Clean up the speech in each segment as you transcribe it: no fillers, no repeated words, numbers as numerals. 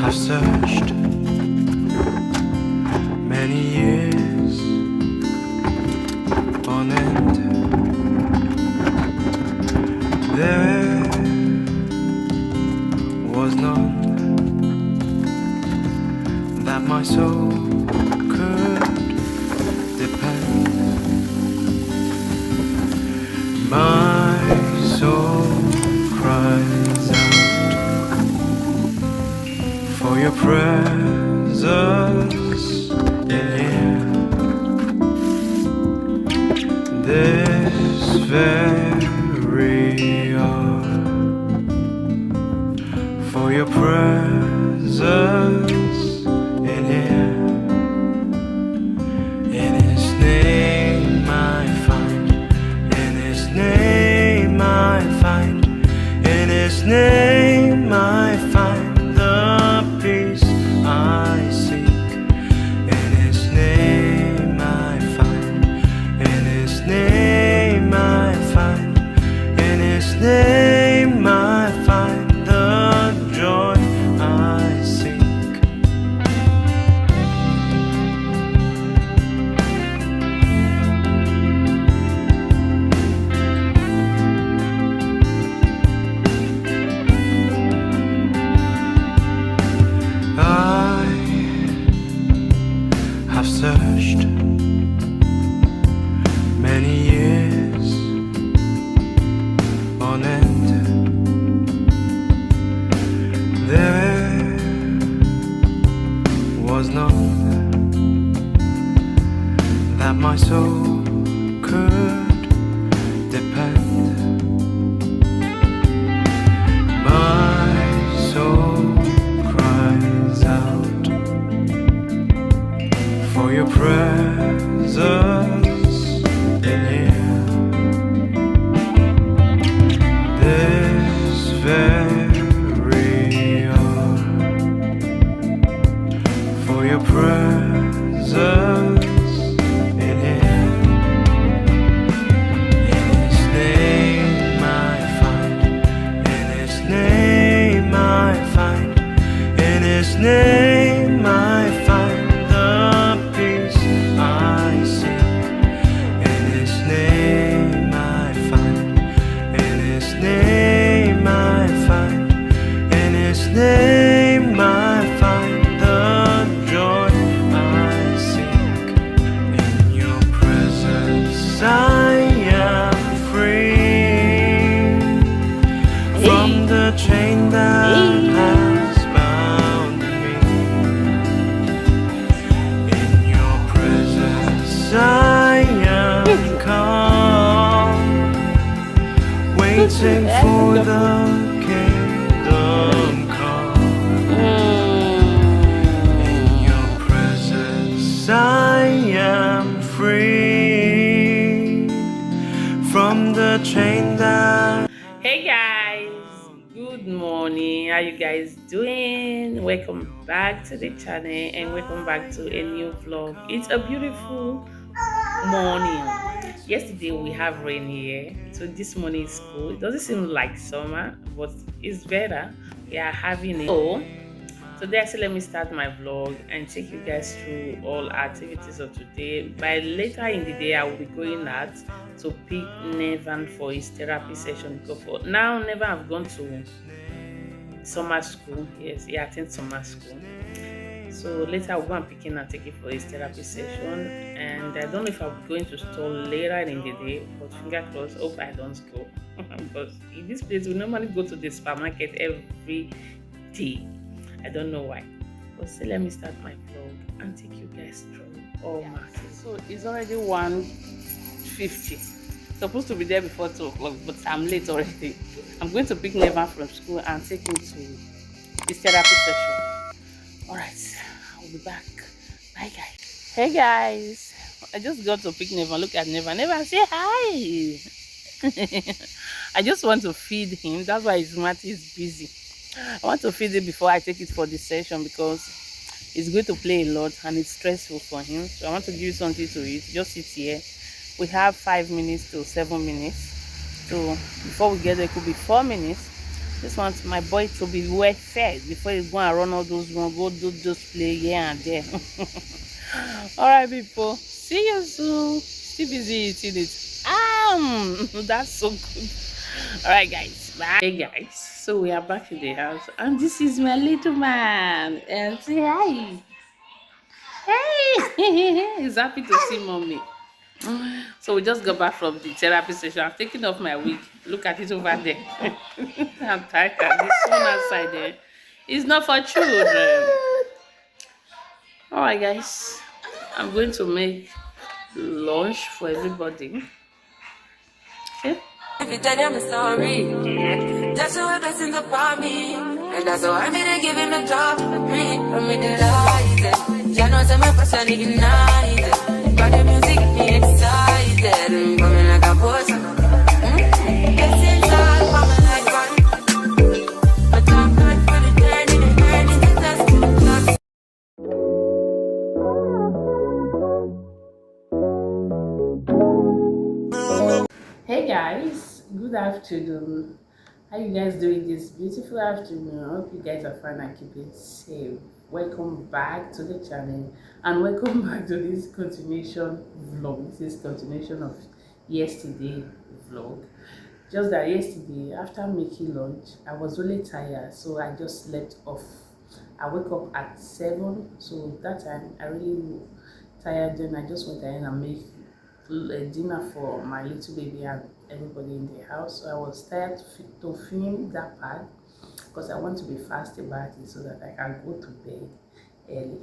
I've searched many years on end. There was none that my soul could depend. My soul cries out for your presence in here. This very hour, for your presence in here. In His name I find, in His name I find, in His name I find the peace I seek. In His name I find, in His name I find, in His name I find the joy I seek. I have searched many years on end. There was none that my soul could depend. My soul cries out for your presence in here. This very hour, for your presence in here. In His name I find, in His name I find, in His name I find the peace I seek. In His name I find, in His name I find, in His name I find the joy I seek. In your presence I am free from the chain that has bound me. In your presence I am calm, waiting for the kingdom come. In your presence I am free from the chain that. Hey guys, good morning. How you guys doing? Welcome back to the channel and welcome back to a new vlog. It's a beautiful morning. Yesterday we have rain here, so this morning is cool. It doesn't seem like summer, but it's better. We are having it. So today I said let me start my vlog and take you guys through all activities of today. By later in the day I will be going out to pick Nevan for his therapy session, because for now Nevan have gone to summer school. Yes, he attends summer school. So later I'll go and pick him and take it for his therapy session. And I don't know if I'll be going to store later in the day, but finger crossed, hope I don't go. Because in this place we normally go to the supermarket every day. I don't know why. But still, let me start my vlog and take you guys through all matters. So it's already 1:50. Supposed to be there before 2 o'clock, but I'm late already. I'm going to pick Nevan from school and take him to his therapy session. All right, I'll be back. Bye, guys. Hey, guys. I just got to pick Neva. Look at Neva. Neva, say hi. I just want to feed him. That's why his mouth is busy. I want to feed it before I take it for the session because he's going to play a lot and it's stressful for him. So I want to give you something to eat. Just sit here. We have 5 minutes to 7 minutes. So before we get there, it could be 4 minutes. Just want my boy to be well fed before he's going to run all those run, go do those play here and there. All right, people. See you soon. Still busy eating it. That's so good. All right, guys. Bye. Hey, guys. So we are back in the house, and this is my little man. And say hi. Hey, he's happy to see mommy. So we just got back from the therapy session. I'm taking off my wig. Look at it over there. I'm tired. This one outside there. It's not for children. All right, guys. I'm going to make lunch for everybody. Okay. If you tell them the story, that's why blessings upon me. And that's why I'm gonna give him the job for free. I'm in the light. Yeah, no, my person ignited. Got the music, get me excited. I'm coming like a boss. Gets inside, coming like fun. But I'm good for the journey, the test. Hey guys, good afternoon. How you guys doing this beautiful afternoon? I hope you guys are fine and keeping safe. Welcome back to the channel and welcome back to this continuation vlog. This is continuation of yesterday vlog. Just that yesterday after making lunch I was really tired, so I just slept off. I woke up at 7, so that time I really tired. Then I just went ahead and made dinner for my little baby and everybody in the house. So I was tired to film that part because I want to be fast about it so that I can go to bed early.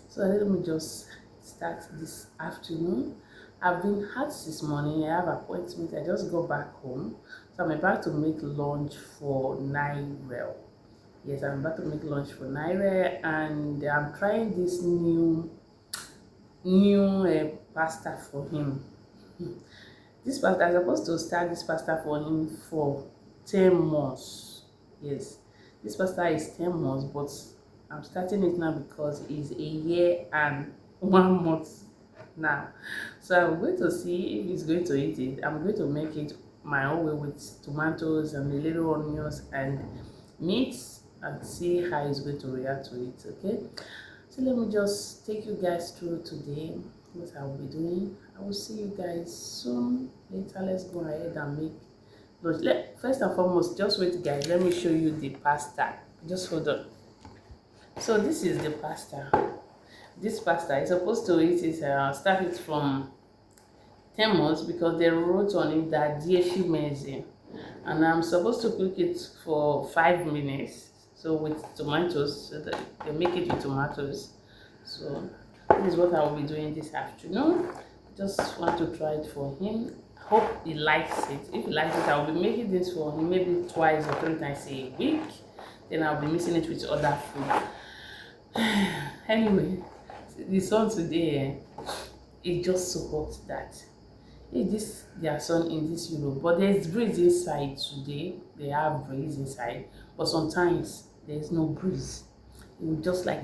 So let me just start this afternoon. I've been hot this morning. I have appointment. I just got back home, so I'm about to make lunch for Naira. Yes, I'm about to make lunch for Naira, and I'm trying this new pasta for him. This pasta, I'm supposed to start this pasta for him for 10 months. Yes, this pasta is 10 months, but I'm starting it now because it's a year and 1 month now. So I'm going to see if he's going to eat it. I'm going to make it my own way with tomatoes and the little onions and meat and see how he's going to react to it. Okay, so let me just take you guys through today what I will be doing. I will see you guys soon. Later, let's go ahead and make lunch. First and foremost, just wait guys, let me show you the pasta. Just hold on. So this is the pasta. This pasta is supposed to eat it, start it from 10 months because they wrote on it that 10 meses, and I'm supposed to cook it for 5 minutes. So with tomatoes, so that they make it with tomatoes. So this is what I will be doing this afternoon. Just want to try it for him. Hope he likes it. If he likes it, I will be making this for him maybe 2 or 3 times a week. Then I'll be mixing it with other food. Anyway, the sun today is just so hot that this their sun in this Europe, but there's breeze inside today. They have breeze inside, but sometimes there's no breeze. It just like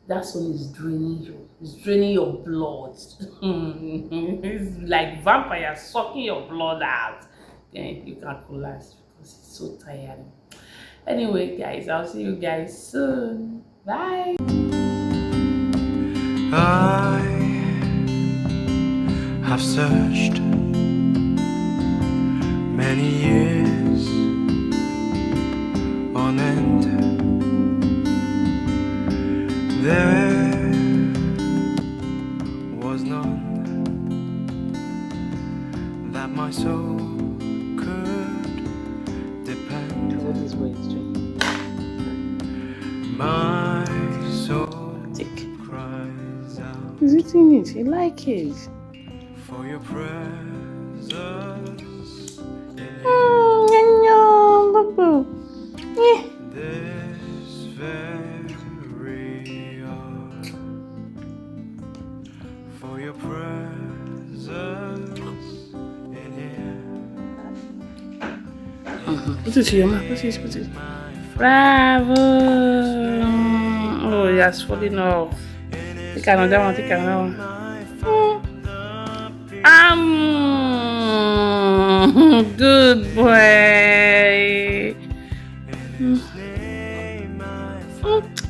that sun is draining you. It's draining your blood. It's like vampire sucking your blood out. Then you can't collapse because it's so tiring. Anyway, guys, I'll see you guys soon. Bye. I have searched many years on end. There was none that my soul could depend. What is way straight? My soul Take. cries out He's eating it. You like it? for your presence in Yum, Bubble. this very for your presence in here. Put it to your mouth. Put it. Bravo! Oh, he has fallen off. Take another one. Good boy.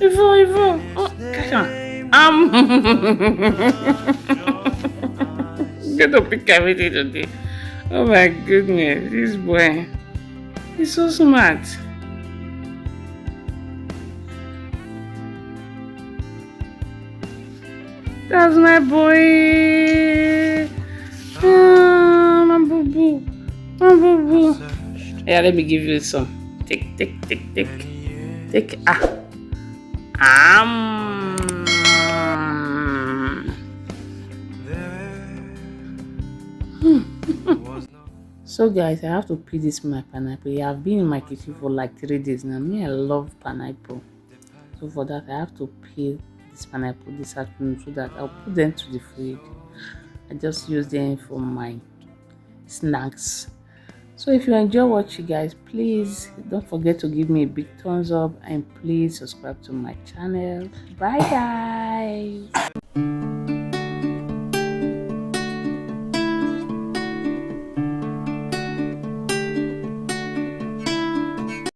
Ivo. Oh, catch on. Get to pick everything today. Oh my goodness, this boy. He's so smart. That's my boy. My boo boo. Yeah, let me give you some. Take. So guys, I have to peel this my pineapple. I've been in my kitchen for like 3 days now. Me, I love pineapple. So for that, I have to peel this pineapple this afternoon so that I'll put them to the fridge. I just use them for my snacks. So if you enjoy watching, guys, please don't forget to give me a big thumbs up and please subscribe to my channel. Bye guys.